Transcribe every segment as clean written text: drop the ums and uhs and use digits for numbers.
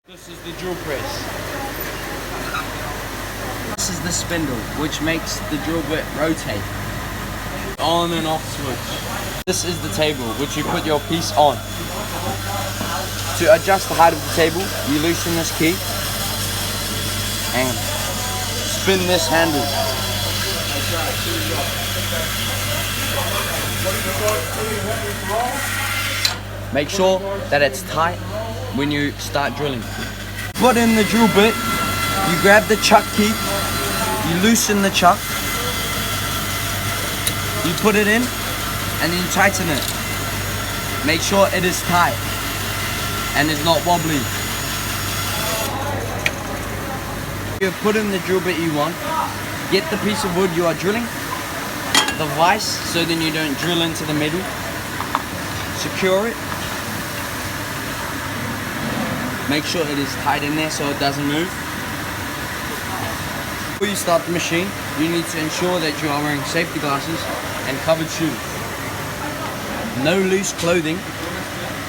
This is the drill press. This is the spindle, which makes the drill bit rotate. On and off switch. This is the table, which you put your piece on. To adjust the height of the table, you loosen this key and spin this handle. Make sure that it's tight when you start drilling. Put in the drill bit, you grab the chuck key, you loosen the chuck, you put it in, and then you tighten it. Make sure it is tight and is not wobbly. You put in the drill bit you want, get the piece of wood you are drilling, the vise so then you don't drill into the middle, secure it, make sure it is tight in there so it doesn't move. Before you start the machine, you need to ensure that you are wearing safety glasses and covered shoes. No loose clothing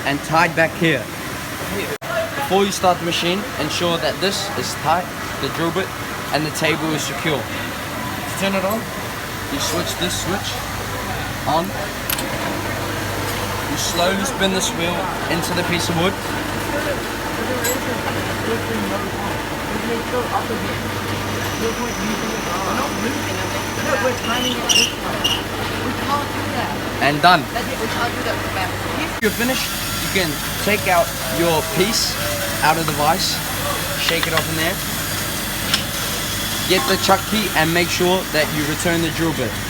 and tied back here. Before you start the machine, ensure that this is tight, the drill bit, and the table is secure. To turn it on, you switch this switch on. You slowly spin this wheel into the piece of wood. And done. If you're finished, you can take out your piece out of the vise, shake it off in there, get the chuck key and make sure that you return the drill bit.